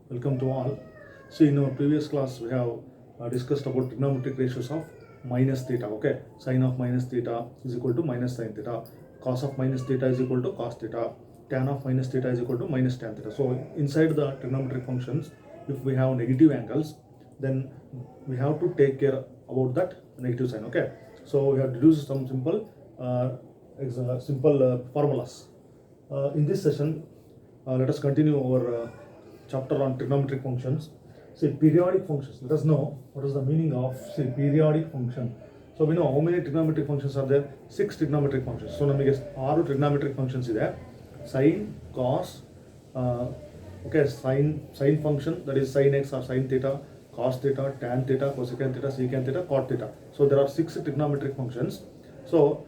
Welcome to all. So in our previous class we have discussed about trigonometric ratios of minus theta. Okay, sine of minus theta is equal to minus sine theta, cos of minus theta is equal to cos theta, tan of minus theta is equal to minus tan theta. So inside the trigonometric functions, if we have negative angles, then we have to take care about that negative sign. Okay, so we have deduced some simple formulas. In this session, let us continue our chapter on trigonometric functions. See, periodic functions. Let us know what is the meaning of periodic function. So we know how many trigonometric functions are there? 6 trigonometric functions. So ನಮಗೆ 6 trigonometric functions ಇದೆ. Sine, cos, sine function, that is sin x or sin theta, cos theta, tan theta, cosecant theta, secant theta, cot theta. So there are 6 trigonometric functions. So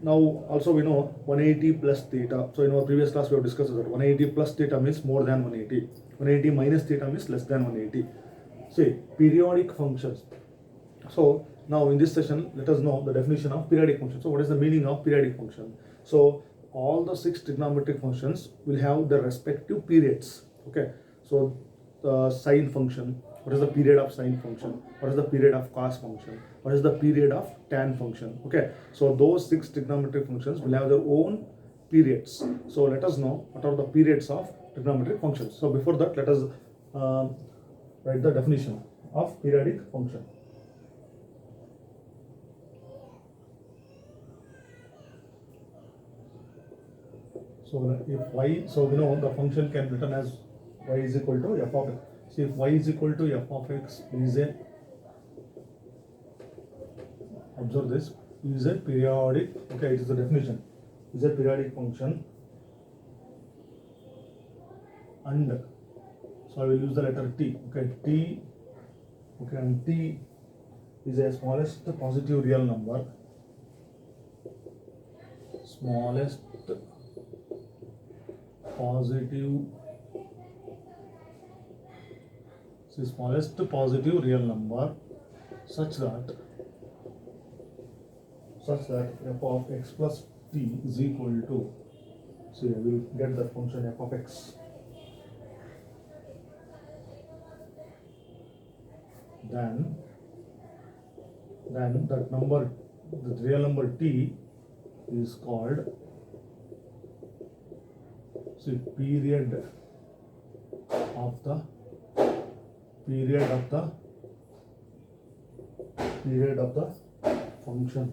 now also we know 180 plus theta. So in our previous class we have discussed that 180 plus theta means more than 180. 180 minus theta means less than 180. See, periodic functions. So now in this session let us know the definition of periodic function. So what is the meaning of periodic function? So all the 6 trigonometric functions will have their respective periods. Okay, so the sine function, what is the period of sine function, what is the period of cos function, what is the period of tan function. Okay, so those 6 trigonometric functions will have their own periods. So let us know what are the periods of trigonometric functions. So before that, let us write the definition of periodic function. So if y, so we know the function can be written as y is equal to f of x. See, if y is equal to f of x is a, observe this, is a periodic, okay, it is the definition, is a periodic function, and so I will use the letter t. Okay, t, okay, and t is a smallest positive real number, smallest positive, see, smallest positive real number such that f of x plus t is equal to, see, I will get that function f of x, then that number, the real number t is called, see, period of the function.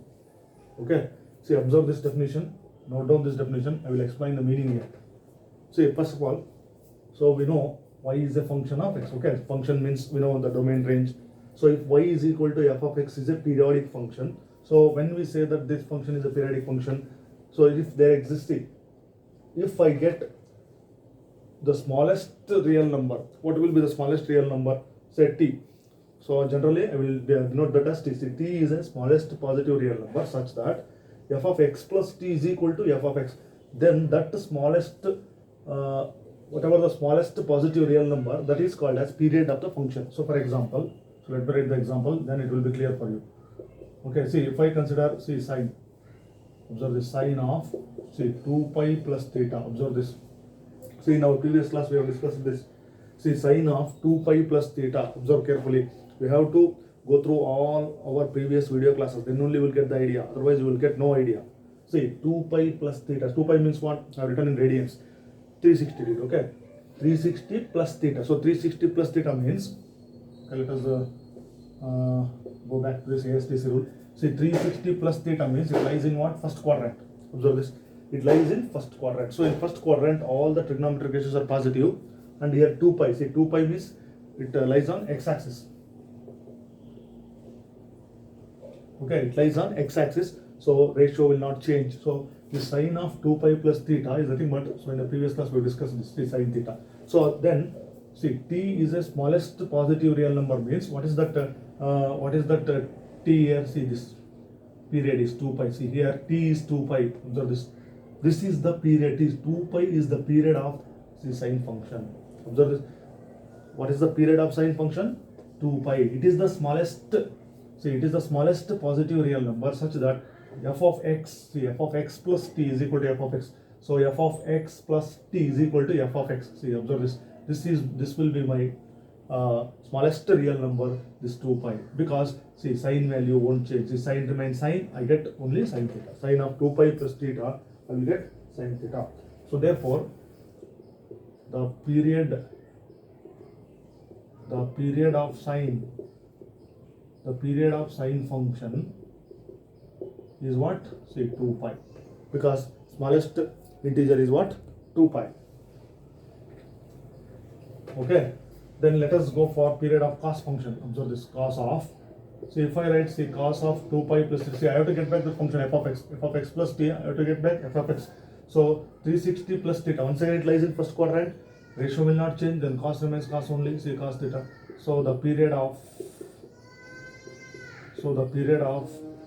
Okay, see, observe this definition, note down this definition. I will explain the meaning here. See, first of all, so we know y is a function of x. Okay, function means we know the domain range. So if y is equal to f of x is a periodic function, so when we say that this function is a periodic function, so if there exists, if I get the smallest real number, what will be the smallest real number? Say t. So generally I will denote that as t. See, t is a smallest positive real number such that f of x plus t is equal to f of x. Then that smallest, whatever the smallest positive real number, that is called as period of the function. So for example, so let me write the example, then it will be clear for you. Okay, see, if I consider, see, sine, observe the sine of, see, 2 pi plus theta, observe this. See, in our previous class we have discussed this. See, sine of 2 pi plus theta, observe carefully. We have to go through all our previous video classes, then only you will get the idea, otherwise you will get no idea. See, 2 pi plus theta, 2 pi means what? I have written in radians, 360 degree. Okay, 360 plus theta. So 360 plus theta means, okay, let us go back to this ASTC rule. See, 360 plus theta means it lies in what? First quadrant. Observe this, it lies in first quadrant. So in first quadrant all the trigonometric ratios are positive, and here 2 pi, see, 2 pi means it lies on x-axis. Okay, it lies on x-axis, so ratio will not change. So the sine of 2 pi plus theta is nothing but, so in the previous class we discussed this, see, sine theta. So then, see, t is a smallest positive real number means what is that t here? See, this period is 2 pi. See, here t is 2 pi. Observe this. This is the period. 2 pi is the period of the sine function. Observe this. What is the period of sine function? 2 pi. It is the smallest, see, it is the smallest positive real number such that f of x, see, f of x plus t is equal to f of x. So f of x plus t is equal to f of x. See, observe this. This will be my smallest real number, this 2 pi, because see, sine value won't change. The sine remains sine, I get only sine theta. Sine of 2 pi plus theta, I will get sine theta. So therefore, the period of sine function is what? See, 2 pi, because smallest integer is what? 2 pi. Okay, then let us go for period of cos function. Observe this, cos of, so if I write, see, cos of 2 pi plus 3, see, I have to get back the function f of x plus t, I have to get back f of x. So 360 plus theta, once again it lies in first quadrant, ratio will not change, then cos remains cos only, see, cos theta. So the period of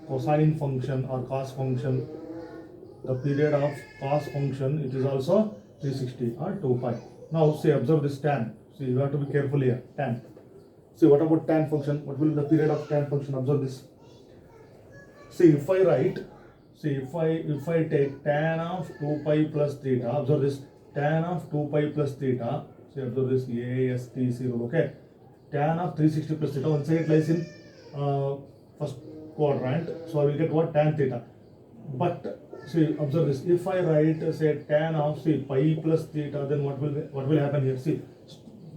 cosine function or cos function, the period of cos function, it is also 360 or 2 pi. Now see, observe this tan. See, you have to be careful here, tan. See, what about tan function? What will be the period of tan function? Observe this. See, if I write, see, if I take tan of 2 pi plus theta, observe this, tan of 2 pi plus theta, see, observe this, AST0, okay, tan of 360 plus theta, once again it lies in first quadrant, so I will get what? Tan theta. But see, observe this, if I write, say, tan of, see, pi plus theta, then what will happen here? See,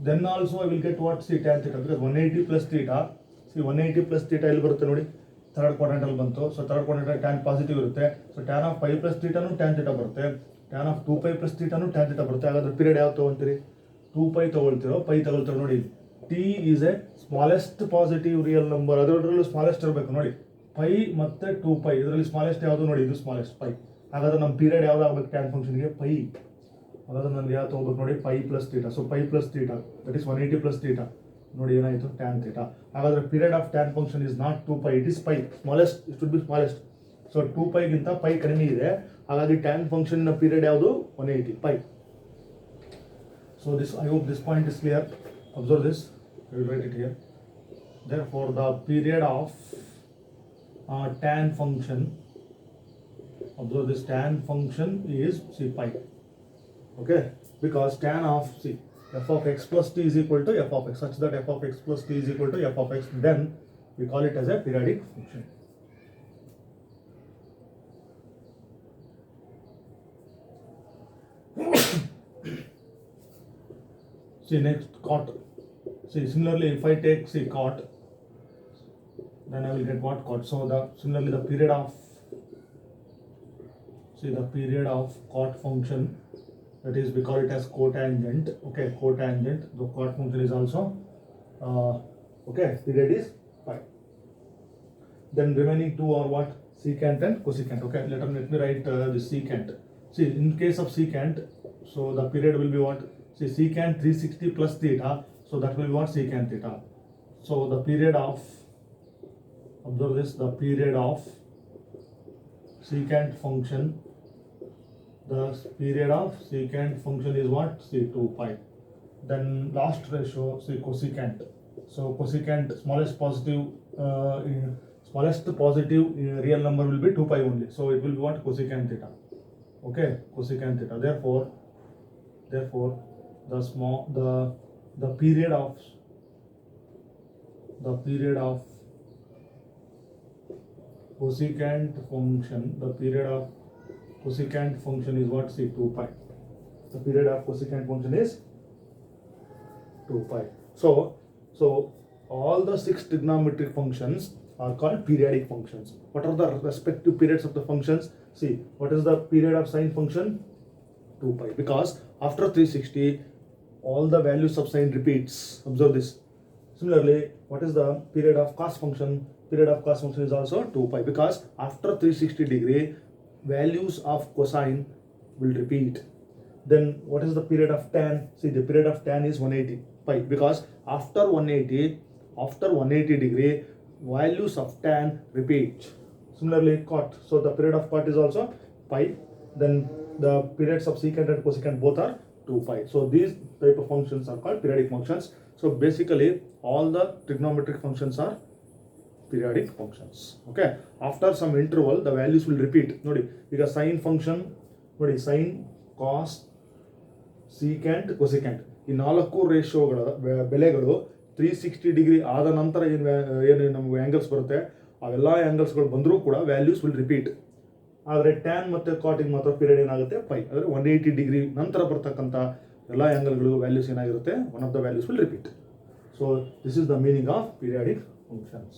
then also I will get what? See, tan theta, because 180 plus theta, see, 180 plus theta ಇಲ್ಲಿ ಬರುತ್ತೆ ನೋಡಿ, third quadrant ಅಲ್ಲಿ ಬಂತು. So third quadrant tan positive ಇರುತ್ತೆ. So tan of pi plus ಥೀಟಾನು tan theta ಬರುತ್ತೆ, tan of 2 pi plus ಥೀಟಾನು tan theta ಬರುತ್ತೆ. ಹಾಗಾದ್ರೆ ಪೀರಿಯಡ್ ಯಾವ ತಗೊಳ್ತೀರಿ? 2 pi ತಗೊಳ್ತಿರೋ, ಪೈ ತಗೊಳ್ತಿರೋ ನೋಡಿ. T is A smallest positive real number, ಅದರಲ್ಲೂ ಸ್ಮಾಲೆಸ್ಟ್ ಇರಬೇಕು ನೋಡಿ. ಪೈ ಮತ್ತೆ 2 pi, ಇದರಲ್ಲಿ ಸ್ಮಾಲೆಸ್ಟ್ ಯಾವುದು ನೋಡಿ, ಇದು ಸ್ಮಾಲೆಸ್ಟ್ ಪೈ. ಹಾಗಾದ್ರೆ ನಮ್ಮ ಪೀರಿಯಡ್ ಯಾವ್ದು ಆಗ್ಬೇಕು ಟ್ಯಾನ್ ಫಂಕ್ಷನ್ಗೆ? ಪೈ. ಹಾಗಾದ್ರೆ ನನಗೆ ಯಾವ ತಗೋಬೇಕು ನೋಡಿ? Pi plus theta. So pi plus theta, that is 180 plus theta, ನೋಡಿ ಏನಾಯಿತು? Tan theta. ಹಾಗಾದ್ರೆ period of tan function is not 2 pi, it is pi. Smallest, it should be smallest. So 2 pi ಗಿಂತ pi ಕಡಿಮೆ ಇದೆ, ಹಾಗಾಗಿ tan function period ಯಾವುದು? 180 pi. So this, I hope this point is clear. Observe this, I will write it here. Therefore, the period of tan function, observe this, tan function is, see, pi. Okay, because tan of, see, f of x plus t is equal to f of x, such that f of x plus t is equal to f of x, then we call it as a periodic function. See, next, cot. See, similarly, if I take, see, cot, then I will get what? Cot. So similarly the period of, see, the period of cot function, that is, we call it as cotangent. Okay, cotangent. The cot function is also okay, period is pi. Then remaining two are what? Secant and cosecant. Okay, let me write the secant. See, in case of secant, so the period will be what? See, secant 360 plus theta, so that will be what? Secant theta. So the period of, observe this, the period of secant function, the period of secant function is what? See, 2 pi. Then last ratio, see, cosecant. So cosecant, smallest positive real number will be 2 pi only. So it will be what? Cosecant theta. Okay, cosecant theta. Therefore the period of cosecant function, the period of cosecant function is what? See, 2 pi. The period of cosecant function is 2 pi. So all the 6 trigonometric functions are called periodic functions. What are the respective periods of the functions? See, what is the period of sine function? 2 pi, because after 360 all the values of sine repeats. Observe this. Similarly, what is the period of cos function? Period of cos function is also 2 pi, because after 360 degree values of cosine will repeat. Then what is the period of tan? See, the period of tan is 180 pi, because after 180 degree values of tan repeat. Similarly, cot, so the period of cot is also pi. Then the periods of secant and cosecant both are 2 pi. So these type of functions are called periodic functions. So basically all the trigonometric functions are periodic functions. Okay, after some interval the values will repeat. Nodi, ಈಗ sine function ನೋಡಿ sign, ಕಾಸ್, secant, cosecant ಈ 4 ರೇಷಿಯೋಗಳ ಬೆಲೆಗಳು 360 degree ಆದ ನಂತರ ಏನು ನಮಗೆ angles ಬರುತ್ತೆ ಅವೆಲ್ಲ ಆ್ಯಂಗಲ್ಸ್ಗಳು ಬಂದರೂ ಕೂಡ ವ್ಯಾಲ್ಯೂಸ್ ವಿಲ್ ರಿಪೀಟ್. ಆದರೆ ಟ್ಯಾನ್ ಮತ್ತು ಕಾಟಿಗೆ ಮಾತ್ರ ಪೀರಿಯಡ್ ಏನಾಗುತ್ತೆ ಪೈ, ಅಂದರೆ 180 ಡಿಗ್ರಿ ನಂತರ ಬರ್ತಕ್ಕಂಥ ಎಲ್ಲ ಆ್ಯಂಗಲ್ಗಳು ವ್ಯಾಲ್ಯೂಸ್ ಏನಾಗಿರುತ್ತೆ, one of the values will repeat. So this is the meaning of periodic functions.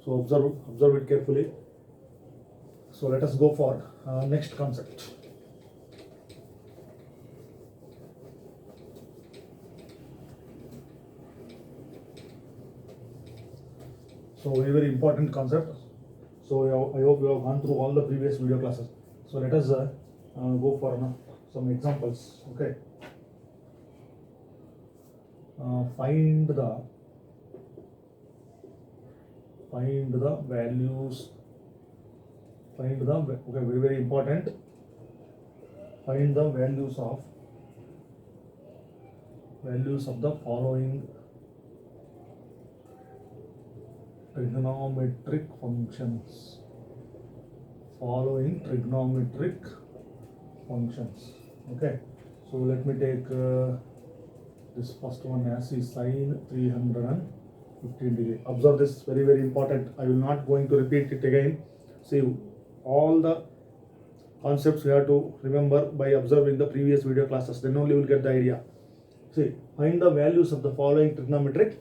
So observe it carefully. So let us go for next concept. So very important concept. So I hope you have gone through all the previous video classes. So let us go for some examples. Okay. Find the values. Okay, very important. Find the values of the following trigonometric functions. Okay, so let me take this first one as is sine 315 degree. Observe this, very important. I will not going to repeat it again. See, all the concepts you have to remember by observing the previous video classes, then only you will get the idea. See, find the values of the following trigonometric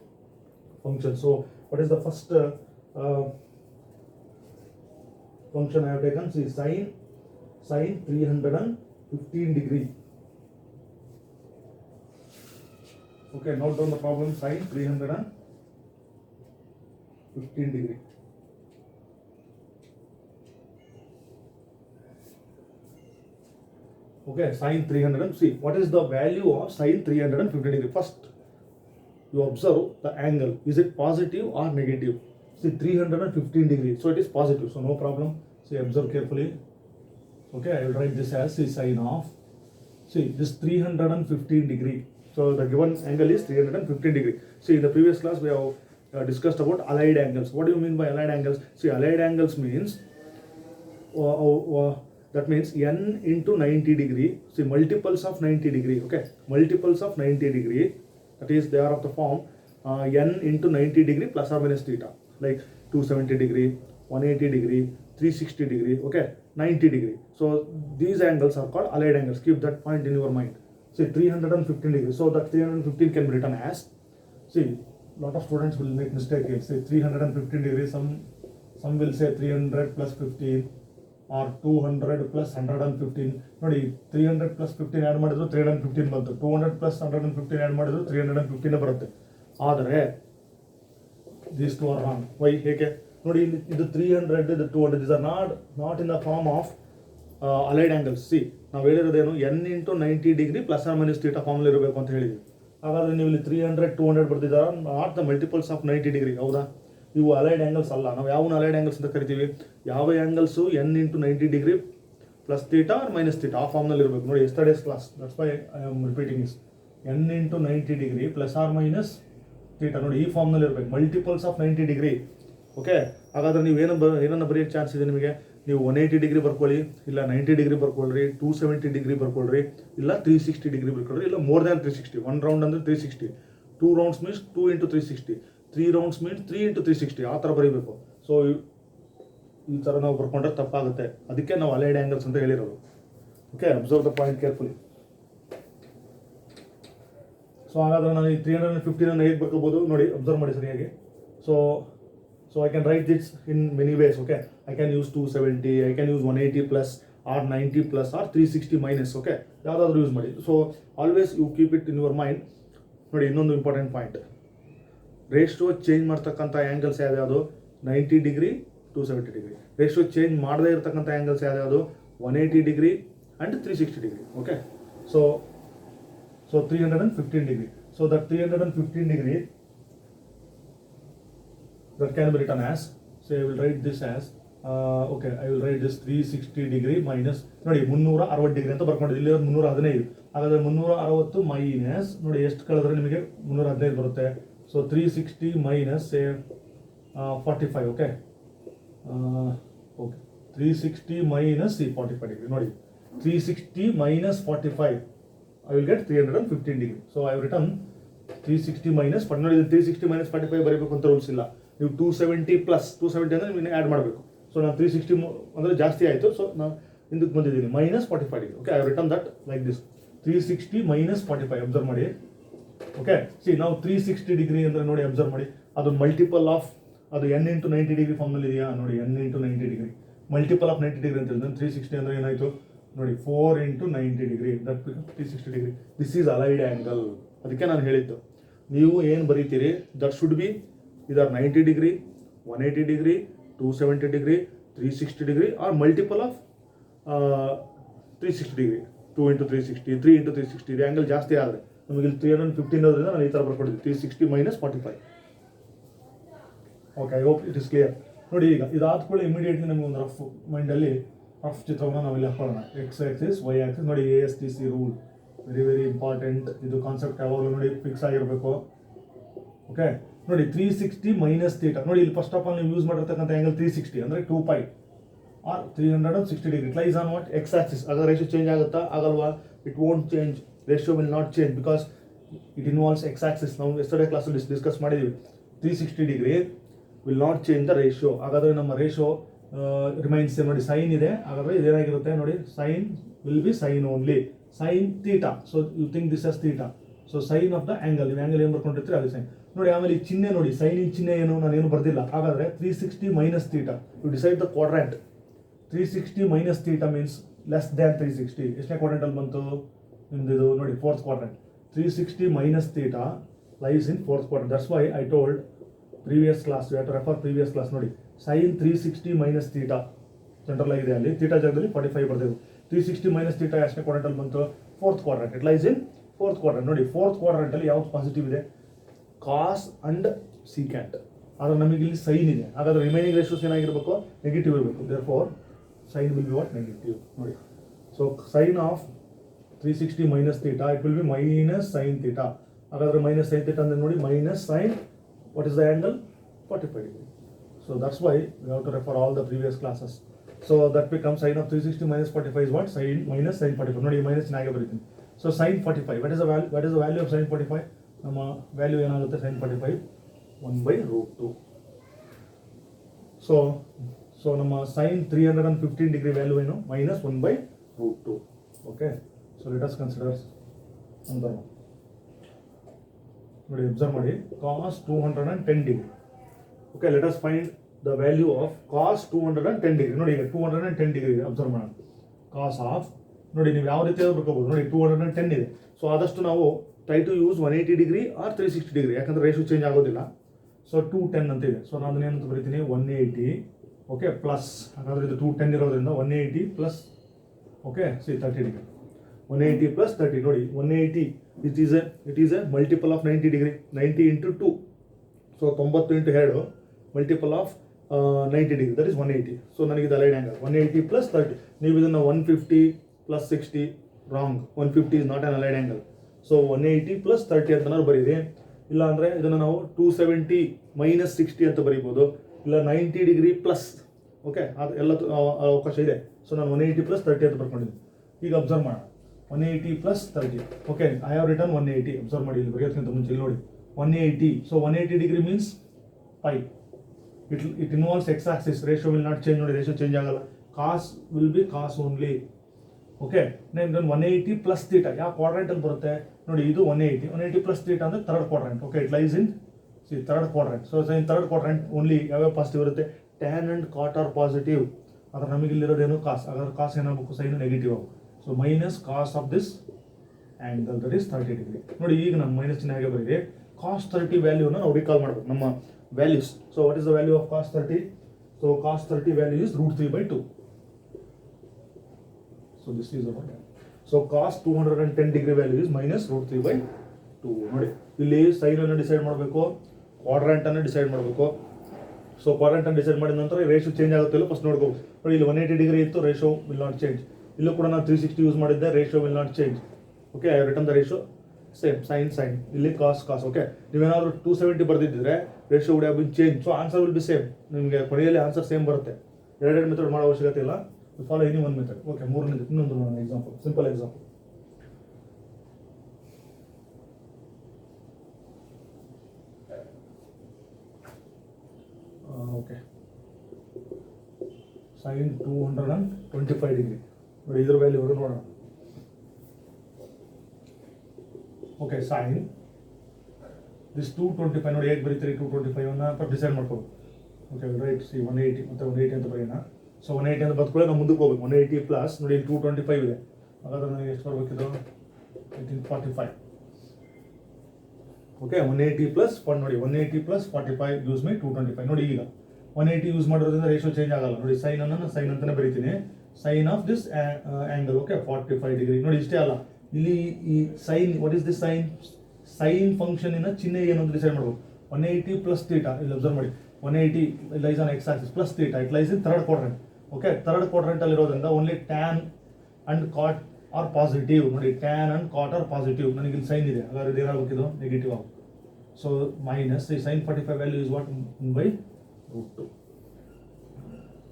functions. So what is the first function I have taken? See, sine 315 degree. Okay, note down the problem. Sine 315 degree. Okay, sine 300. See, what is the value of sine 350 degree? First, you observe the angle. Is it positive or negative? See, 315 degree. So it is positive. So no problem. See, observe carefully. Okay, I will write this as sine of. See, this 315 degree. So the given angle is 315 degree. See, in the previous class we have discussed about allied angles. What do you mean by allied angles? See, allied angles means that means n into 90 degree. See, multiples of 90 degree. Okay, multiples of 90 degree. That is, they are of the form n into 90 degree plus or minus theta. Like 270 degree, 180 degree, 360 degree. Okay, 90 degree. So these angles are called allied angles. Keep that point in your mind. See, 315 degree. So that 315 can be written as. See, lot of students will make mistake here. Say 315 degree. Some will say 300 plus 15 or 200 plus 115. ನೋಡಿ 300 plus 15 add ಮಾಡಿದ್ರು 315 ಬಂತು. 200 plus 115 add ಮಾಡಿದ್ರು 315 ಬರುತ್ತೆ. ಆದರೆ these two are wrong. Why? ಹೇಗೆ ನೋಡಿ, ಇದು 300 ಇದು 200. these are not in the form of allied angles. See, ನಾವು ಹೇಳಿರೋದೇನು, n into 90 degree plus or minus theta ಫಾರ್ಮಲ್ಲಿ ಇರಬೇಕು ಅಂತ ಹೇಳಿದ್ವಿ. ಹಾಗಾದ್ರೆ ನೀವು ಇಲ್ಲಿ 300 200 ಬರ್ತಿದ್ದಾರೆ, not the multiples of 90 degree. ಹೌದಾ? ಇವು ಅಲೈಡ್ ಆ್ಯಂಗಲ್ಸ್ ಅಲ್ಲ. ನಾವು ಯಾವ ಅಲೈಡ್ ಆ್ಯಂಗಲ್ಸ್ ಅಂತ ಕರಿತೀವಿ? ಯಾವ angles n into 90 degree plus theta or minus theta ಆ ಫಾರ್ಮ್ನಲ್ಲಿ ಇರಬೇಕು. ನೋಡಿ, yesterday's class, that's why I am repeating is n into 90 degree plus or minus theta. ನೋಡಿ, ಈ ಫಾರ್ಮ್ನಲ್ಲಿ ಇರಬೇಕು, ಮಲ್ಟಿಪಲ್ಸ್ ಆಫ್ 90 ಡಿಗ್ರಿ. ಓಕೆ, ಹಾಗಾದ್ರೆ ನೀವು ಏನನ್ನ ಬರೆಯೋಕ್ಕೆ ಚಾನ್ಸ್ ಇದೆ ನಿಮಗೆ? ನೀವು 180 ಡಿಗ್ರಿ ಬರ್ಕೊಳ್ಳಿ, ಇಲ್ಲ 90 ಡಿಗ್ರಿ ಬರ್ಕೊಳ್ರಿ, 270 ಡಿಗ್ರಿ ಬರ್ಕೊಳ್ರಿ, ಇಲ್ಲ 360 ಡಿಗ್ರಿ ಬರ್ಕೊಳ್ರಿ, ಇಲ್ಲ ಮೋರ್ ದ್ಯಾನ್ 360. 1 ರೌಂಡ್ ಅಂದರೆ 360, 2 rounds means 2 into 360, 3 rounds means 3 into 360 ಆ ಥರ ಬರೀಬೇಕು. ಸೊ ಈ ಥರ ನಾವು ಬರ್ಕೊಂಡ್ರೆ ತಪ್ಪಾಗುತ್ತೆ. ಅದಕ್ಕೆ ನಾವು ಅಲೈಡ್ ಆ್ಯಂಗಲ್ಸ್ ಅಂತ ಹೇಳಿರೋದು. Okay, observe the point carefully. So ಹಾಗಾದ್ರೆ ನಾನು ಈ 315 ಹೇಗೆ ಬರ್ಕೋಬೋದು ನೋಡಿ, ಅಬ್ಸರ್ವ್ ಮಾಡಿ ಸರಿಯಾಗಿ. So I can write this in many ways. Okay, I can use 270, I can use 180 plus or 90 plus or 360 minus. Okay, ಯಾವುದಾದ್ರೂ ಯೂಸ್ ಮಾಡಿ. So always you keep it in your mind. ನೋಡಿ, ಇನ್ನೊಂದು important point, ratio change ಮಾಡ್ತಕ್ಕಂಥ angles ಯಾವ್ಯಾವುದು? 90 degree 270 degree. Ratio change ಮಾಡದೇ ಇರತಕ್ಕಂಥ angles ಯಾವ್ಯಾವುದು? 180 degree and 360 degree. Okay, so 315 degree. So that 315 degree, that can be written as, so I will write this as okay, I will write this 360 degree minus, ನೋಡಿ 360 degree ಅಂತ ಬರ್ಕೊಂಡಿದ್ದು, ಇಲ್ಲಿ 315. ಹಾಗಾದ್ರೆ 360 minus ನೋಡಿ ಎಷ್ಟು ಕಳೆದ್ರೆ ನಿಮಗೆ 315 ಬರುತ್ತೆ. So 360 minus say 45, okay. Okay, 360 minus 45 degree. Nodi, 360 minus 45, I will get 315 degree. So I have written 360 minus 40. ನೋಡಿ 360 minus 45 ಬರೀಬೇಕು ಅಂತ ರೂಲ್ಸ್ ಇಲ್ಲ. ನೀವು 270 ಪ್ಲಸ್ 270 ಅಂದರೆ ನೀವು ಆ್ಯಡ್ ಮಾಡಬೇಕು. ಸೊ ನಾನು 360 ಅಂದರೆ ಜಾಸ್ತಿ ಆಯಿತು, ಸೊ ನಾನು ಹಿಂದಕ್ಕೆ ಬಂದಿದ್ದೀನಿ minus 45 degree. Okay, I have written that like this 360 minus 45. Observe ಮಾಡಿ. ಓಕೆ, ಸಿ ನಾವು 360 ಡಿಗ್ರಿ ಅಂದರೆ ನೋಡಿ ಅಬ್ಸರ್ವ್ ಮಾಡಿ, ಅದು ಮಲ್ಟಿಪಲ್ ಆಫ್ ಅದು n ಇಂಟು 90 ಡಿಗ್ರಿ ಫಾರ್ಮ್ನಲ್ಲಿ ಇದೆಯಾ ನೋಡಿ, n into 90 degree multiple of 90 degree ಅಂತ ಹೇಳಿದ್ರೆ 360 ಅಂದರೆ ಏನಾಯಿತು ನೋಡಿ 4 into 90 degree, that 360 degree. This is allied angle. ಅದಕ್ಕೆ ನಾನು ಹೇಳಿದ್ದು ನೀವು ಏನು ಬರೀತೀರಿ, ದಟ್ ಶುಡ್ ಬಿ ಇದರ್ 90 degree, 180 degree, 270 degree, 360 degree are multiple of 360 degree. 2 into 360, 3 into 360. ಇದು ಆ್ಯಂಗಲ್ ಜಾಸ್ತಿ ಆದರೆ ನಮಗೆ ಇಲ್ಲಿ 315 ಇರೋದ್ರಿಂದ ನಾನು ಈ ಥರ ಬರ್ಕೊಂಡಿದ್ದೆ 360 minus 45. Okay, I hope it is clear. ನೋಡಿ ಈಗ ಇದಾದ ಕೂಡ ಇಮಿಡಿಯೇಟ್ಲಿ ನಮಗೆ ಒಂದು ರಫ್ ಮೈಂಡಲ್ಲಿ ರಫ್ ಚಿತ್ರವನ್ನು ನಾವಿಲ್ಲಿ ಹಾಕೊಳ್ಳೋಣ. X axis, y axis. ನೋಡಿ ASTC rule very very important. ಇದು ಕಾನ್ಸೆಪ್ಟ್ ಯಾವಾಗಲೂ ನೋಡಿ ಫಿಕ್ಸ್ ಆಗಿರಬೇಕು. ಓಕೆ, ನೋಡಿ 360 ಮೈನಸ್ ಥೀಟಾ. ನೋಡಿ ಇಲ್ಲಿ ಫಸ್ಟ್ ಆಫ್ ಆಲ್ ನೀವು ಯೂಸ್ ಮಾಡಿರ್ತಕ್ಕಂಥ ಆ್ಯಂಗಲ್ 360 ಅಂದರೆ 2π or 360 degree. It lies on what, x axis. ಆಗ ರೇಷಿಯೋ ಚೇಂಜ್ ಆಗುತ್ತಾ? ಆಗಲ್ವಾ? It won't change. Ratio will not change because it involves x axis. ನಾವು ಎಸ್ಟರ್ಡೇ ಕ್ಲಾಸಲ್ಲಿ ಡಿಸ್ಕಸ್ ಮಾಡಿದ್ದೀವಿ. 360 degree will not change the ratio. ಹಾಗಾದರೆ ನಮ್ಮ ratio remains ನೋಡಿ, sign ಇದೆ. ಹಾಗಾದರೆ ಇದೇನಾಗಿರುತ್ತೆ ನೋಡಿ, sine will be sine only, sine theta. So you think this as theta. So sine of the angle, ನೀವು ಆ್ಯಂಗಲ್ ಏನು ಬರ್ಕೊಂಡಿರ್ತೀರಿ ಅದು ಸೈನ್. ನೋಡಿ ಆಮೇಲೆ ಈ ಚಿಹ್ನೆ ನೋಡಿ, ಸೈನಿನ ಚಿಹ್ನೆ ಏನು ನಾನೇನು ಬರ್ದಿಲ್ಲ. ಹಾಗಾದರೆ 360 minus theta, you decide the quadrant. 360 minus theta means less than 360. ಎಷ್ಟನೇ ಕ್ವಾಡ್ರೆಂಟಲ್ಲಿ ಬಂತು ನಿಮ್ಮದು ನೋಡಿ, fourth quadrant. 360 minus theta lies in fourth quadrant. That's why I told previous class, you have to refer previous class. ನೋಡಿ sine 360 minus theta central ಆಗಿದೆ, ಅಲ್ಲಿ theta ಜಾಗದಲ್ಲಿ 45 ಬರ್ತಿದ್ದು. 360 minus theta ಎಷ್ಟನೇ ಕ್ವಾಡ್ರೆಂಟಲ್ಲಿ ಬಂತು? Fourth quadrant. It lies in fourth quadrant. ನೋಡಿ fourth ಕ್ವಾಡ್ರೆಂಟಲ್ಲಿ ಯಾವ್ದು ಪಾಸಿಟಿವ್ ಇದೆ? Cos and secant. ಆದರೆ ನಮಗೆ ಇಲ್ಲಿ ಸೈನ್ ಇದೆ. ಹಾಗಾದ್ರೆ ರಿಮೈನಿಂಗ್ ರೇಷಿಯೋಸ್ ಏನಾಗಿರಬೇಕು? ನೆಗೆಟಿವ್ ಇರಬೇಕು. Therefore sine will be what? Negative. ನೋಡಿ, so sine of 360 minus theta it will be minus sine theta. ಹಾಗಾದ್ರೆ ಮೈನಸ್ ಸೈನ್ ಥೀಟಾ ಅಂದರೆ ನೋಡಿ minus sine, what is the angle? 45 degree. So that's why we have to refer all the previous classes. So that becomes sin of 360 minus 45 is what? Sin minus sin 45. ನೋಡಿ minus ನಾಗೆ ಬರೀತೀನಿ. So sin 45. What is the value of sin 45? ನಮ್ಮ value ಏನಾಗುತ್ತೆ sin 45? 1/√2. So ನಮ್ಮ sin 315 degree value ಏನು? minus 1/√2. Okay. So let us consider another one. ನೋಡಿ observe ಮಾಡಿ, cos 210 degree. Okay, let us find the value of cos 210 degree. ನೋಡಿ ಈಗ 210 degree observe ಮಾಡೋಣ. ಕಾಸ್ of ನೋಡಿ ನೀವು ಯಾವ ರೀತಿ ಬರ್ಕೋಬೋದು. ನೋಡಿ 210 ಇದೆ. ಸೊ ಆದಷ್ಟು ನಾವು try to use 180 degree or 360 degree, ಯಾಕಂದ್ರೆ ರೇಷಿಯೋ ಚೇಂಜ್ ಆಗೋದಿಲ್ಲ. ಸೊ 210 ಅಂತ ಇದೆ. ಸೊ ನಾನು ಏನಂತ ಬರೀತೀನಿ 180. ಓಕೆ, ಪ್ಲಸ್ ಹಾಗಾದ್ರೆ ಇದು 210 ಇರೋದ್ರಿಂದ 180 ಪ್ಲಸ್ ಓಕೆ 30 ಡಿಗ್ರಿ. 180 plus 30. ನೋಡಿ 180 it is a multiple of 90 degree. 90 into 2, so 90 into 2 multiple of 90 degree, that is 180. So ನನಗೆ ಇದು ಅಲೈಡ್ ಆ್ಯಂಗಲ್ 180 plus 30. ನೀವು ಇದನ್ನು 150 plus 60 wrong. 150 is not an allied angle. So 180 plus 30 ಅಂತ ನಾವು ಬರೀರಿ. ಇಲ್ಲ ಅಂದರೆ ಇದನ್ನು ನಾವು 270 minus 60 ಅಂತ ಬರೀಬೋದು. ಇಲ್ಲ 90 ಡಿಗ್ರಿ ಪ್ಲಸ್. ಓಕೆ, ಅದು ಎಲ್ಲ ಅವಕಾಶ ಇದೆ. ಸೊ ನಾನು 180 plus 30 ಅಂತ ಬರ್ಕೊಂಡಿದ್ದೀನಿ. ಈಗ ಅಬ್ಸರ್ವ್ ಮಾಡೋಣ. 180 plus 30. Okay, I have return 180. Observe ಮಾಡಿ, ಇಲ್ಲಿ ಬರೆಯೋದಕ್ಕಿಂತ ಮುಂಚೆ ಇಲ್ಲಿ ನೋಡಿ 180. So 180 degree means pi. It involves x axis. Ratio will not change. ನೋಡಿ ರೇಷಿಯೋ ಚೇಂಜ್ ಆಗಲ್ಲ. Cos will be cos only. Okay, then 180 plus theta ಯಾವ ಕ್ವಾಡ್ರೆಂಟಲ್ಲಿ ಬರುತ್ತೆ ನೋಡಿ, ಇದು 180 ಪ್ಲಸ್ ಥೀಟಾ ಅಂದರೆ third quadrant. Okay, it lies in third quadrant. So in third quadrant only ಯಾವ್ಯಾವ positive ಇರುತ್ತೆ? Tan and cot are positive. ಆದರೆ ನಮಗೆ ಇಲ್ಲಿರೋದೇನು ಕಾಸ್. ಹಾಗಾದ್ರೆ ಕಾಸ್ ಏನಾಗಬೇಕು? ಸೈನ್ ನೆಗೆಟಿವ್ ಆಗಬೇಕು. So minus cos of this angle that is 30 degree. ನೋಡಿ ಈಗ ನಮ್ಮ ಮೈನಸ್ ಚಿಹ್ನೆ ಹೇಗೆ ಬರೀರಿ, ಕಾಸ್ 30 ವ್ಯಾಲ್ಯೂನ ನಾವು ರಿಕಾಲ್ ಮಾಡಬೇಕು ನಮ್ಮ values. So what is the value of cos 30? So cos 30 value is √3/2. So this is our value. So cos 210 degree value is minus √3/2. ನೋಡಿ ಇಲ್ಲಿ ಸೈನ್ ಅನ್ನು ಡಿಸೈಡ್ ಮಾಡಬೇಕು, ಕ್ವಾಡ್ರೆಂಟ್ ಅನ್ನು ಡಿಸೈಡ್ ಮಾಡಬೇಕು. ಸೊ ಕ್ವಾಡ್ರೆಂಟ್ ಅನ್ನು ಡಿಸೈಡ್ ಮಾಡಿದ ನಂತರ ರೇಷಿಯೋ ಚೇಂಜ್ ಆಗುತ್ತಿಲ್ಲ ಫಸ್ಟ್ ನೋಡ್ಬೇಕು. ನೋಡಿ ಇಲ್ಲಿ 180 ಡಿಗ್ರಿ ಇತ್ತು, ರೇಷಿಯೋ ವಿಲ್ ನಾಟ್ ಚೇಂಜ್. ಇಲ್ಲೂ ಕೂಡ ನಾನು 360 ಯೂಸ್ ಮಾಡಿದ್ದೆ, ratio will not change. Okay, I have return the ratio. Same sign ಇಲ್ಲಿ ಕಾಸ್ ಓಕೆ. ನೀವೇನಾದರೂ 270 ಬರೆದಿದ್ದರೆ ratio would have been change, so answer will be same. ನಿಮಗೆ ಕೊನೆಯಲ್ಲಿ ಆನ್ಸರ್ ಸೇಮ್ ಬರುತ್ತೆ. ಎರಡೆರಡು ಮೆಥಡ್ ಮಾಡೋ ಅವಶ್ಯಕತೆ ಇಲ್ಲ, follow any one method. Okay, ಮೂರನೇದು ಇನ್ನೊಂದು example, simple example. Okay, sine 225 degree ನೋಡಿ, ಇದ್ರ ವ್ಯಾಲ್ಯೂ ನೋಡೋಣ. ಓಕೆ, ಸೈನ್ ದಿಸ್ 225 ನೋಡಿ, ಹೇಗೆ ಬರೀತೀರಿ 225 ಅನ್ನ ಡಿಸೈಡ್ ಮಾಡ್ಕೋಬೇಕು. ಓಕೆ, ರೈಟ್, ಸಿ 180 ಮತ್ತು 180 ಅಂತ ಬರೆಯೋಣ. ಸೊ 180 ಅಂತ ಬದ್ಕೊಳ್ಳಿ, ನಾವು ಮುಂದಕ್ಕೆ ಹೋಗ್ಬೇಕು. 180 ಪ್ಲಸ್ ನೋಡಿ, ಇಲ್ಲಿ 225 ಇದೆ, ಹಾಗಾದ್ರೆ ನನಗೆ ಎಷ್ಟು ಬರಬೇಕಿದ್ರು? 45. ಓಕೆ, 180 ಪ್ಲಸ್ ನೋಡಿ, 180 ಪ್ಲಸ್ 45 ಯೂಸ್ ಮೈ 225. ನೋಡಿ, ಈಗ 180 ಯೂಸ್ ಮಾಡೋದ್ರಿಂದ ರೇಷಿಯೋ ಚೇಂಜ್ ಆಗಲ್ಲ. ನೋಡಿ, ಸೈನ್ ಅಂತಾನೆ ಬರೀತೀನಿ, sine of this angle. Okay, 45 degree. ನೋಡಿ, ಇಷ್ಟೇ ಅಲ್ಲ, ಇಲ್ಲಿ ಈ sine, what is the sine function ಇನ ಚಿಹ್ನೆ ಏನು ಅಂತ ಡಿಸೈಡ್ ಮಾಡಬೇಕು. 180 ಪ್ಲಸ್ ಥೀಟಾ, ಇಲ್ಲಿ ಅಬ್ಸರ್ವ್ ಮಾಡಿ, 180 lies on x axis plus theta, it lies in third quadrant. Okay, third quadrant ಅಲ್ಲಿ ಇರೋದ್ರಿಂದ only tan and cot are positive. ನೋಡಿ, tan and cot are positive. ನನಗೆ ಇಲ್ಲಿ ಸೈನ್ ಇದೆ, ಹಾಗಾದ್ರೆ ಇದು ಏನಾಗಬೇಕಿದು? ನೆಗೆಟಿವ್ ಆಗುತ್ತೆ. So minus the sine 45 value is what? 1/√2.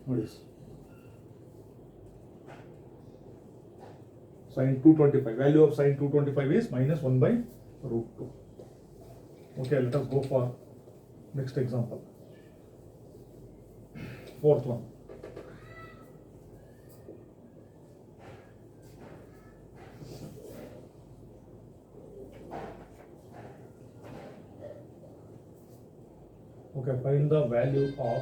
ನೋಡಿ, sin 225, value of sin 225 is minus 1/√2. Okay, let us go for next example. Fourth one. Okay, find the value of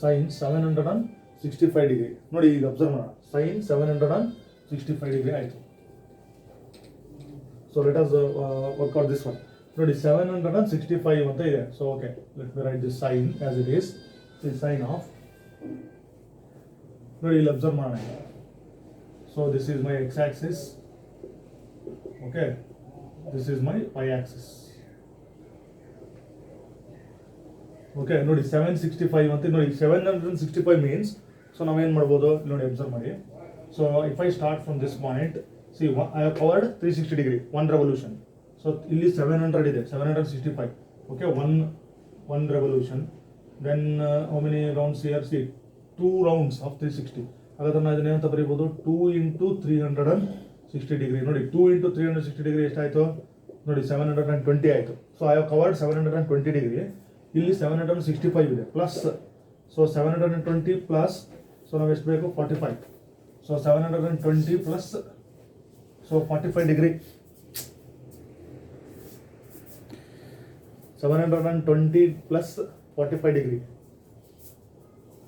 sin 765 degree. ನೋಡಿ, ಈಗ observe ಮಾಡೋಣ, sin 765 degree ಆಯಿತು. So let us work out this one. ನೋಡಿ, 765 ಅಂತ ಇದೆ. So okay, let me write this sine as it is. The sine of, ನೋಡಿ ಇಲ್ಲಿ observe ಮಾಡೋಣ. So this is my x axis. Okay, this is my y axis. Okay, ನೋಡಿ 765 ಅಂತ. ನೋಡಿ, 765 means, so ನಾವೇನು ಮಾಡ್ಬೋದು ನೋಡಿ, ಅಬ್ಸರ್ವ್ ಮಾಡಿ. So if I start from this point, see I have covered 360 degree, one revolution. So ಇಲ್ಲಿ 700 ಇದೆ, 765. Okay, one revolution. Then how many rounds here? See 2 rounds of 360. ಹಾಗಾದ್ರೆ ನಾವು ಇದನ್ನೇನಂತ ಬರೀಬೋದು? 2 × 360 ಡಿಗ್ರಿ. ನೋಡಿ, 2 × 360 ಡಿಗ್ರಿ ಎಷ್ಟಾಯಿತು? ನೋಡಿ, 720 ಆಯಿತು. So I have covered 720 degree. ಇಲ್ಲಿ 765 ಇದೆ ಪ್ಲಸ್. ಸೊ 720 ಪ್ಲಸ್, ಸೊ ನಾವು ಎಷ್ಟು ಬೇಕು? 45. So 720 plus, so 45 degree. 720 plus 45 degree.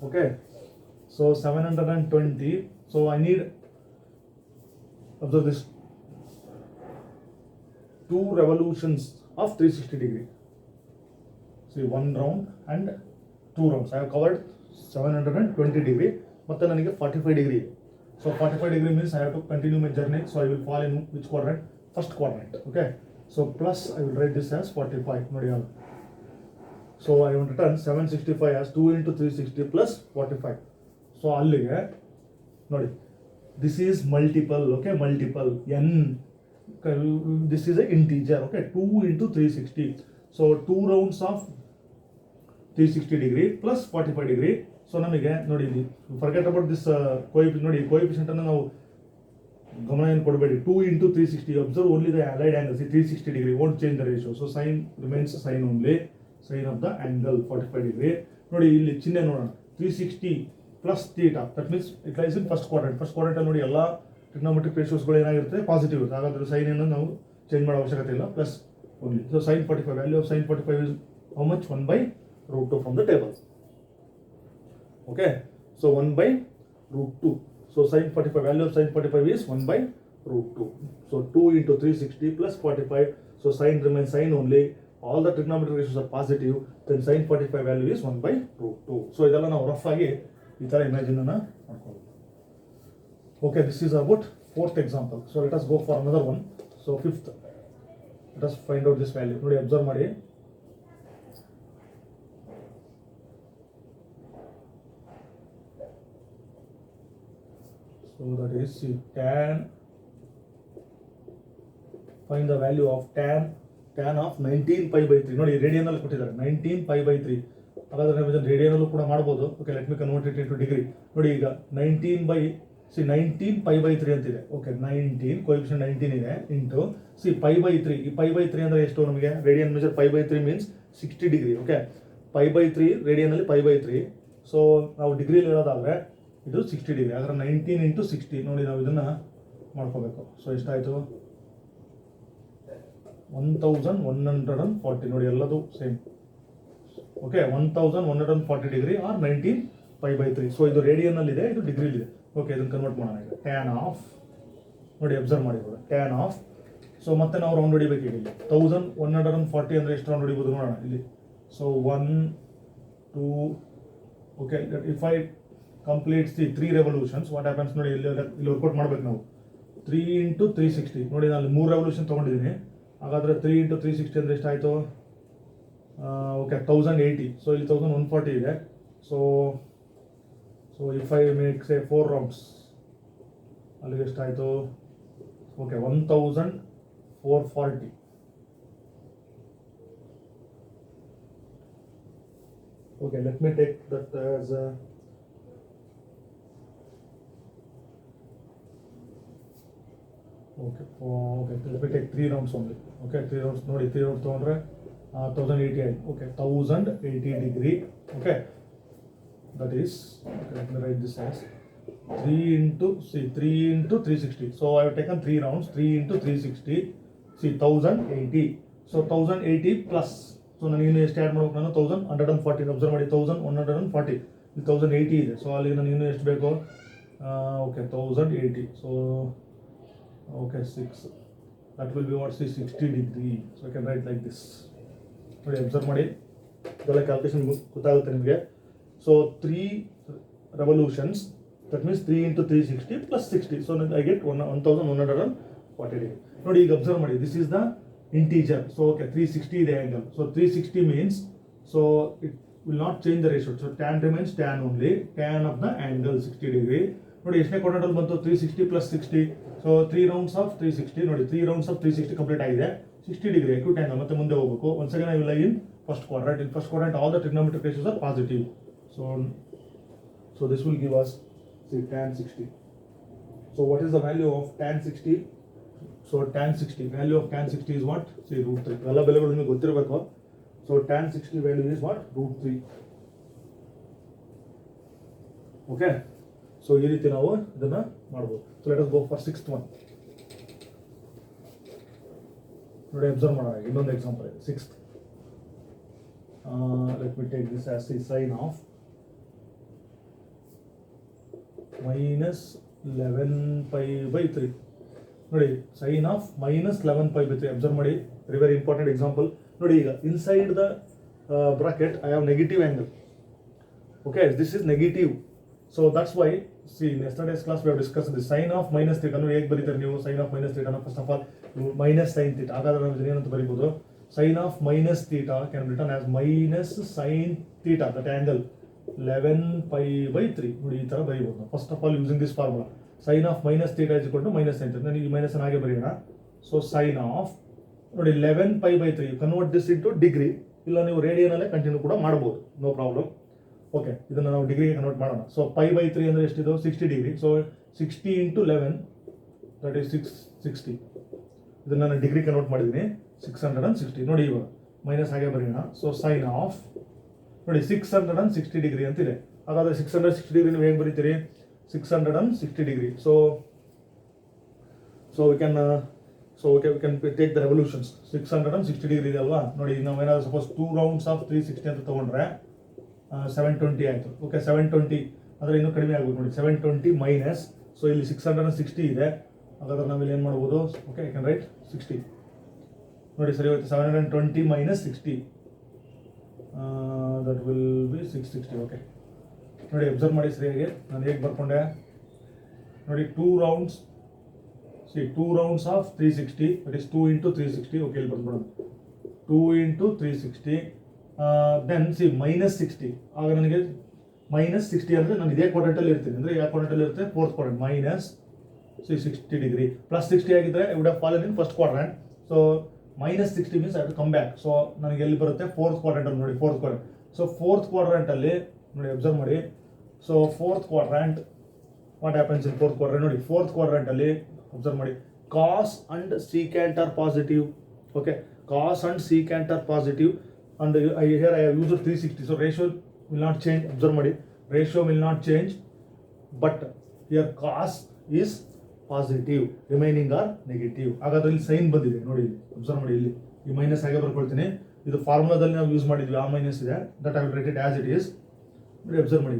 Okay, so 720. So I need observe this 2 revolutions of 360 degree. See, 1 round and 2 rounds. I have covered 720 degree, but then I get 45 degree. So 45 degree means I have to continue my journey. So I will fall in which quadrant? First quadrant. Okay. So plus I will write this as 45. So I want to turn 765 as 2 × 360 plus 45. So allige nodi, this is multiple. Okay, multiple n. This is an integer. Okay, 2 × 360. So 2 rounds of 360 degree plus 45 degree. So ನಮಗೆ ನೋಡಿ, ಇಲ್ಲಿ forget about this ನೋಡಿ, coefficient ಅನ್ನು ನಾವು ಗಮನ ಏನು ಕೊಡಬೇಡಿ. 2 × 360, observe only the allied angles. 360 degree won't change the ratio. So sine remains sine only, sine of the angle 45 degree. ನೋಡಿ, ಇಲ್ಲಿ ಚಿಹ್ನೆ ನೋಡೋಣ, 360 plus theta, that means it lies in first quadrant. First quadrant ಅಲ್ಲಿ ನೋಡಿ, ಎಲ್ಲ trigonometric ರೇಷಿಯೋಸ್ಗಳು ಏನಾಗಿರುತ್ತೆ? Positive ಇರುತ್ತೆ. ಹಾಗಾದ್ರೆ ಸೈನ್ ಅನ್ನು ನಾವು ಚೇಂಜ್ ಮಾಡೋ ಅವಶ್ಯಕತೆ ಇಲ್ಲ, plus only. So sine 45, value of sine 45 is how much? 1/√2 from the table. Okay, so 1/√2. So sin 45, value of sin 45 is 1/√2. So 2 × 360 plus 45. So sin remains sin only. All the trigonometric ratios are positive. Then sin 45 value is 1/√2. So ಇದೆಲ್ಲ ನಾವು rough ಆಗಿ ಈ ತರ imagine ಅನ್ನ ಮಾಡ್ಕೊಳ್ಳೋದು. Okay, this is about fourth example. So let us go for another one. So fifth, let us find out this value. ನೋಡಿ, observe ಮಾಡಿ. So that is tan find the value of tan of 19π/3. ನೋಡಿ ರೇಡಿಯನಲ್ಲಿ ಕೊಟ್ಟಿದ್ದಾರೆ 19π/3. ಹಾಗಾದ್ರೆ ರೇಡಿಯನಲ್ಲೂ ಕೂಡ ಮಾಡ್ಬೋದು. Okay, let me convert it into degree. ನೋಡಿ ಈಗ 19π/3 ಅಂತಿದೆ. ಓಕೆ, 19 ಕೋಎಫಿಷಿಯಂಟ್ 19 ಇದೆ ಇಂಟು π/3. ಈ π/3 ಅಂದ್ರೆ ಎಷ್ಟು ನಮಗೆ? Radian measure π/3 means 60 degree. Okay, π/3 ರೇಡಿಯನಲ್ಲಿ π/3. ಸೊ ನಾವು ಡಿಗ್ರಿಲಿ ಹೇಳೋದಾದ್ರೆ ಇದು 60 ಡಿಗ್ರಿ. ಹಾಗಾದ್ರೆ 19 ಇಂಟು 60. ನೋಡಿ ನಾವು ಇದನ್ನ ಮಾಡ್ಕೋಬೇಕು. ಸೊ ಎಷ್ಟಾಯಿತು? 1140. ನೋಡಿ ಎಲ್ಲದು same. Okay, 1140 degree or 19π/3. So ಇದು ರೇಡಿಯನ್ ಇದೆ, ಇದು ಡಿಗ್ರಿಲಿದೆ. ಓಕೆ, ಇದನ್ನು ಕನ್ವರ್ಟ್ ಮಾಡೋಣ ಈಗ. ಟ್ಯಾನ್ ಆಫ್, ನೋಡಿ ಅಬ್ಸರ್ವ್ ಮಾಡಿಬೋದು, ಟ್ಯಾನ್ ಆಫ್. ಸೊ ಮತ್ತೆ ನಾವು ರೌಂಡ್ ಹೊಡಿಬೇಕು ಈಗ. ಇಲ್ಲಿ 1140 ಅಂದರೆ ಎಷ್ಟು ರೌಂಡ್ ಹೊಡಿಬೋದು ನೋಡೋಣ ಇಲ್ಲಿ. So 1 2. Okay, if I completes the 3 revolutions, what happens ನೋಡಿ ಇಲ್ಲಿ ವರ್ಕೌಟ್ ಮಾಡ್ಬೇಕು ನಾವು. 3 ಇಂಟು 360. ನೋಡಿ ನಾನು 3 ರೆವಲ್ಯೂಷನ್ ತೊಗೊಂಡಿದ್ದೀನಿ. ಹಾಗಾದರೆ 3 ಇಂಟು 360 ಅಂದರೆ ಎಷ್ಟಾಯಿತು? ಓಕೆ, 1080. ಸೊ ಇಲ್ಲಿ 1140 ಇದೆ. So if I make say 4 rounds, ಅಲ್ಲಿಗೆ ಎಷ್ಟಾಯಿತು? Okay, 1440. Okay, let me take that as okay, let me take 3 rounds only. Okay, 3 rounds. ನೋಡಿ 3 ರೌಂಡ್ಸ್ ತೊಗೊಂಡ್ರೆ 1080 ಆಯಿತು. Okay, 1080 degree. Okay, that is, okay, let me write this as 3 into 360. So I have taken 3 rounds. 3 into 360. See, 1080. So 1080 plus. So ನಾನು ಇನ್ನು ಎಷ್ಟು add ಮಾಡ್ಬೇಕು? ನಾನು 1140. Observe ಮಾಡಿ, 1140. ಇಲ್ಲಿ 1080 ಇದೆ. ಸೊ ಅಲ್ಲಿ ನಾನು ಇನ್ನೂ ಎಷ್ಟು ಬೇಕು? Okay, 1080. So okay, 6. That will be what? 60 degree. So I can write like this. ನೋಡಿ ಅಬ್ಸರ್ವ್ ಮಾಡಿ, ಇದೆಲ್ಲ ಕ್ಯಾಲ್ಕುಲೇಷನ್ ಗೊತ್ತಾಗುತ್ತೆ ನಿಮಗೆ. So 3 revolutions, that means 3 into 360 plus 60. So I get 1140 degree. ನೋಡಿ ಈಗ ಅಬ್ಸರ್ವ್ ಮಾಡಿ, this is the integer. So okay, 360 is the angle. So 360 means, so it will not change the ratio. So tan remains tan only. Tan of the angle 60 degree. ನೋಡಿ ಎಷ್ಟನೇ ಕ್ವಾಡ್ರಂಟಲ್ ಬಂತು? 360 plus 60. So 3 rounds of 360. ನೋಡಿ 3 rounds of 360 complete ಆಗಿದೆ. 60 degree acute angle. ಮತ್ತೆ ಮುಂದೆ ಹೋಗಬೇಕು. once again I will lie in first quadrant. In first quadrant all the trigonometric ratios are positive. So this will give us, say, tan 60. So what is the value of tan 60? So tan 60, value of tan 60 is what? See, √3. ಎಲ್ಲ ಬೆಲೆಗಳು ನಿಮಗೆ ಗೊತ್ತಿರಬೇಕು. So tan 60 value is what? √3. Okay. So ಈ ರೀತಿ ನಾವು ಇದನ್ನ ಮಾಡಬಹುದು. So let us go for 6th one. ನೋಡಿ ಅಬ್ಸರ್ವ್ ಮಾಡೋಣ. ಇನ್ನೊಂದು ಎಕ್ಸಾಂಪಲ್ ಇದೆ 6th. Let me take this as the sine of -11π/3. ನೋಡಿ ಸೈನ್ ಆಫ್ -11π/3. ಅಬ್ಸರ್ವ್ ಮಾಡಿ, ವೆರಿ ವೆರಿ ಇಂಪಾರ್ಟೆಂಟ್ ಎಕ್ಸಾಂಪಲ್. ನೋಡಿ ಈಗ inside the bracket I have negative angle. Okay, this is negative. So that's why, see in yesterday's class we have discuss the sine of -θ. ನೋಡಿ ಹೇಗೆ ಬರೀತಾರೆ ನೀವು? Sine of -θ first of all minus sine theta. ಹಾಗಾದ್ರೆ ನಾವು ಏನಂತ ಬರೀಬಹುದು? Sine of -θ can be written as minus sine theta, that angle 11π/3. ನೋಡಿ ಈ ತರ ಬರೀಬಹುದು. First of all using this formula, sine of -θ is equal to -sin θ. ನನಗೆ ಈ ಮೈನಸ್ ಹಾಗೆ ಬರೆಯೋಣ. ಸೊ ಸೈನ್ ಆಫ್ ನೋಡಿ 11π/3. ಕನ್ವರ್ಟ್ ದಿಸ್ ಇಂಟು ಡಿಗ್ರಿ, ಇಲ್ಲ ನೀವು ರೇಡಿಯನ್ ಅಲ್ಲೇ ಕಂಟಿನ್ಯೂ ಕೂಡ ಮಾಡಬಹುದು, ನೋ ಪ್ರಾಬ್ಲಮ್. ಓಕೆ, ಇದನ್ನು ನಾವು ಡಿಗ್ರಿಗೆ ಕನ್ವರ್ಟ್ ಮಾಡೋಣ. ಸೊ π/3 ಅಂದರೆ ಎಷ್ಟಿದು? 60 degree. So 60 into 11, that is 660. ಇದನ್ನು ನಾನು ಡಿಗ್ರಿ ಕನ್ವರ್ಟ್ ಮಾಡಿದ್ದೀನಿ, 660. ನೋಡಿ ಇವಾಗ ಮೈನಸ್ ಹಾಗೆ ಬರೆಯೋಣ. ಸೊ ಸೈನ್ ಆಫ್ ನೋಡಿ 660 ಡಿಗ್ರಿ ಅಂತಿದೆ. ಹಾಗಾದರೆ 660 ಡಿಗ್ರಿ ನೀವು ಹೇಗೆ ಬರೀತೀರಿ? 660 degree. So we can take the revolutions. 660 degree ಇದೆ ಅಲ್ವಾ? ನೋಡಿ ನಾವು ಏನಾದರೂ ಸಪೋಸ್ 2 rounds of 360 ಅಂತ ತೊಗೊಂಡ್ರೆ 720 ಆಯಿತು. ಓಕೆ, 720 ಅಂದರೆ ಇನ್ನೂ ಕಡಿಮೆ ಆಗ್ಬೋದು. ನೋಡಿ 720 ಮೈನಸ್, ಸೊ ಇಲ್ಲಿ 660 ಇದೆ. ಹಾಗಾದ್ರೆ ನಾವಿಲ್ಲಿ ಏನು ಮಾಡ್ಬೋದು? Okay, I can write 60. ನೋಡಿ ಸರಿ ಹೋಯ್ತು. 720 minus 60, that will be 660. Okay, ನೋಡಿ ಅಬ್ಸರ್ವ್ ಮಾಡಿ ಸರಿಯಾಗಿ ನಾನು ಹೇಗೆ ಬರ್ಕೊಂಡೆ. ನೋಡಿ 2 rounds, C 2 rounds of 360, that is 2 into 360. Okay, ಇಲ್ಲಿ ಬರ್ದ್ಬಿಡೋಣ 2 into 360. Then C -60. ಆಗ ನನಗೆ -60 ಅಂದರೆ ನಾನು ಇದೇ ಕ್ವಾಡ್ರಂಟಲ್ಲಿ ಇರ್ತೀನಿ. ಅಂದರೆ ಯಾವ ಕ್ವಾಡ್ರಂಟಲ್ಲಿ ಇರುತ್ತೆ? 4th quadrant. -60 ಡಿಗ್ರಿ. +60 ಆಗಿದ್ದರೆ I would have fallen in first quadrant. So -60 means I have to come back. So ನನಗೆ ಎಲ್ಲಿ ಬರುತ್ತೆ ಫೋರ್ತ್ ಕ್ವಾಡ್ರೆಂಟ್ ಅಲ್ಲಿ ನೋಡಿ, fourth quadrant. So fourth quadrant ಅಲ್ಲಿ ನೋಡಿ ಅಬ್ಸರ್ವ್ ಮಾಡಿ. So fourth quadrant what happens in fourth quadrant ನೋಡಿ, fourth quadrant ಅಲ್ಲಿ ಅಬ್ಸರ್ವ್ ಮಾಡಿ cos and secant are positive. Okay, cos and secant are positive and here I have used 360. So ratio will not change. Observe ಮಾಡಿ, ratio will not change, but here cos is positive, remaining are negative. ಹಾಗಾದ್ರೆ ಇಲ್ಲಿ sign ಬಂದಿದೆ ನೋಡಿ, observe ಮಾಡಿ. ಇಲ್ಲಿ ಈ minus ಹಾಗೆ ಬರ್ಕೊಳ್ತೀನಿ. ಇದು ಫಾರ್ಮುಲಾದಲ್ಲಿ ನಾವು ಯೂಸ್ ಮಾಡಿದ್ವಿ, ಆ ಮೈನಸ್ ಇದೆ, that I will write it as it is. ನೋಡಿ ಅಬ್ಸರ್ವ್ ಮಾಡಿ.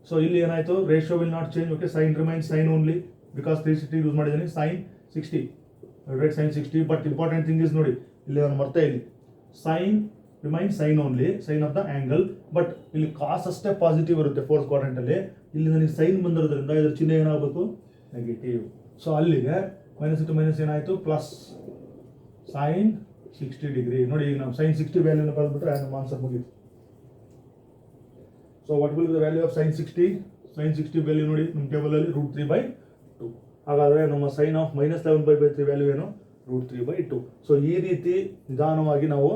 ಸೊ ಇಲ್ಲಿ ಏನಾಯ್ತು, ratio will not change. Okay, sine remains sine only because 360 use ಮಾಡಿದ್ದೀನಿ. Sine 60, right sine 60. But important thing is ನೋಡಿ, ಇಲ್ಲಿ ನಾನು ಮರ್ತೆ, ಇಲ್ಲಿ sine remains sine only, sine of the angle. But ಇಲ್ಲಿ ಕಾಸ್ ಅಷ್ಟೇ ಪಾಸಿಟಿವ್ ಇರುತ್ತೆ ಫೋರ್ತ್ ಕ್ವಾಡ್ರೆಂಟ್ ಅಲ್ಲಿ. ಇಲ್ಲಿ ನನಗೆ ಸೈನ್ ಬಂದಿರೋದ್ರಿಂದ ಇದ್ರ ಚಿಹ್ನೆ ಏನಾಗಬೇಕು, ನೆಗೆಟಿವ್. ಸೊ ಅಲ್ಲಿಗೆ ಮೈನಸ್ ಇಂಟು ಮೈನಸ್ ಏನಾಯಿತು, ಪ್ಲಸ್ ಸೈನ್ 60 ಡಿಗ್ರಿ. ನೋಡಿ ಈಗ ನಾವು ಸೈನ್ 60 ವ್ಯಾಲ್ಯೂನ ಬರೆದ್ಬಿಟ್ರೆ ನಮ್ಮ ಆನ್ಸರ್ ಮುಗಿತು. So what will be the value of sine 60? Sine 60 value ನೋಡಿ ನಮ್ಮ ಟೇಬಲಲ್ಲಿ √3/2. ಹಾಗಾದರೆ ನಮ್ಮ ಸೈನ್ ಆಫ್ -11/3 ವ್ಯಾಲ್ಯೂ ಏನು, √3/2. ಸೊ ಈ ರೀತಿ ನಿಧಾನವಾಗಿ ನಾವು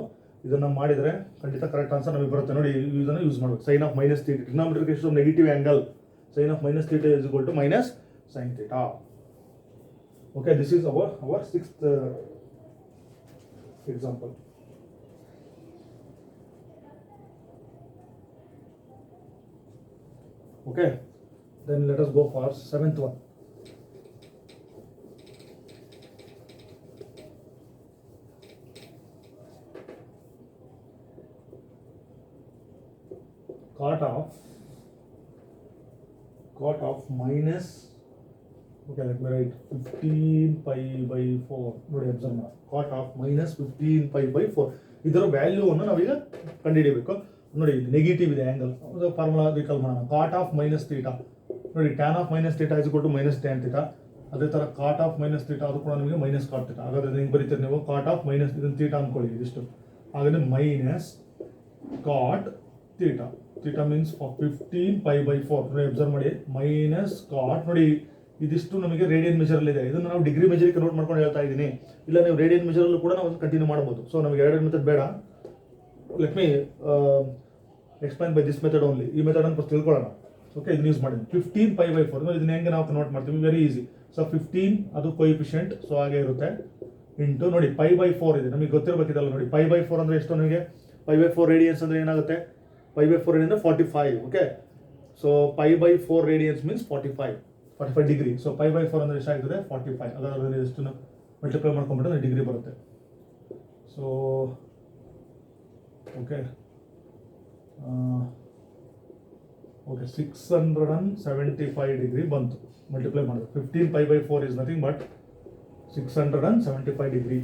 ಇದನ್ನು ಮಾಡಿದರೆ ಖಂಡಿತ ಕರೆಕ್ಟ್ ಆನ್ಸರ್ ನಮಗೆ ಬರುತ್ತೆ. ನೋಡಿ ಇದನ್ನು ಯೂಸ್ ಮಾಡಬೇಕು. Sine of -θ, trigonometric negative angle, sine of -θ is equal to -sin θ. Okay, this is our sixth example. Okay, then let us go for seventh one. Cot of minus, okay, let me write 15π/4. ನೋಡಿ observe ಮಾಡಿ, cot of -15π/4 ಇದರ ವ್ಯಾಲ್ಯೂವನ್ನು ನಾವೀಗ ಕಂಡುಹಿಡಿಯಬೇಕು. ನೋಡಿ ಇಲ್ಲಿ negative ಇದೆ angle, formula recall ಮಾಡೋಣ. cot of -θ ನೋಡಿ, tan of -θ is equal to -tan θ. ಅದೇ ಥರ cot of -θ ಅದು ಕೂಡ ನಮಗೆ -cot θ. ಹಾಗಾದ್ರೆ ಹಿಂಗೆ ಬರೀತೀರಿ ನೀವು, cot of ಮೈನಸ್ ಇದನ್ನು θ ಅಂದ್ಕೊಳ್ಳಿ ಇದಿಷ್ಟು. ಹಾಗಾದ್ರೆ -cot θ. Theta means 15π/4. ನೋಡಿ ಅಬ್ಸರ್ವ್ ಮಾಡಿ, -cot ನೋಡಿ ಇದಿಷ್ಟು ನಮಗೆ ರೇಡಿಯನ್ ಮೆಜರಲ್ಲಿ ಇದೆ. ಇದನ್ನು ನಾವು ಡಿಗ್ರಿ ಮೆಜರ್ ಕನ್ವರ್ಟ್ ಮಾಡ್ಕೊಂಡು ಹೇಳ್ತಾ ಇದ್ದೀನಿ. ಇಲ್ಲ ನೀವು ರೇಡಿಯನ್ ಮೆಜರಲ್ಲೂ ಕೂಡ ನಾವು ಕಂಟಿನ್ಯೂ ಮಾಡ್ಬೋದು. ಸೊ ನಮಗೆ ಎರಡು ಮೆಥಡ್ ಬೇಡ. Let me explain by this method only. ಈ ಮೆಥಡ್ ಅನ್ನು ಫಸ್ಟ್ ತಿಳ್ಕೊಳ್ಳೋಣ. ಓಕೆ, ಇದನ್ನ ಯೂಸ್ ಮಾಡಿ 15π/4. ನೋಡಿ ಇದನ್ನ ಹೆಂಗೆ ನಾವು ಕನ್ವರ್ಟ್ ಮಾಡ್ತೀವಿ, ವೆರಿ ಈಸಿ. ಸೊ 15 ಅದು ಕೊಯಿಫಿಷಿಯಂಟ್, ಸೊ ಹಾಗೆ ಇರುತ್ತೆ, ಇಂಟು ನೋಡಿ π/4 ಇದೆ, ನಮಗೆ ಗೊತ್ತಿರಬೇಕಿದಲ್ಲ. ನೋಡಿ π/4 ಅಂದರೆ ಎಷ್ಟು, ನಮಗೆ π/4 ರೇಡಿಯನ್ಸ್ ಅಂದರೆ ಏನಾಗುತ್ತೆ, π/4 ಅಂದರೆ 45. Okay, so π/4 radians means 45 degree. So π/4 ಅಂದರೆ ಎಷ್ಟಾಗ್ತದೆ, 45. ಅದರಲ್ಲಿ ಎಷ್ಟು ಮಲ್ಟಿಪ್ಲೈ ಮಾಡ್ಕೊಂಡ್ಬಿಟ್ರೆ ಡಿಗ್ರಿ ಬರುತ್ತೆ. ಸೊ ಓಕೆ, 675 ಡಿಗ್ರಿ ಬಂತು ಮಲ್ಟಿಪ್ಲೈ ಮಾಡಿದ್ರೆ. 15π/4 ಇಸ್ ನಥಿಂಗ್ ಬಟ್ 675 ಡಿಗ್ರಿ.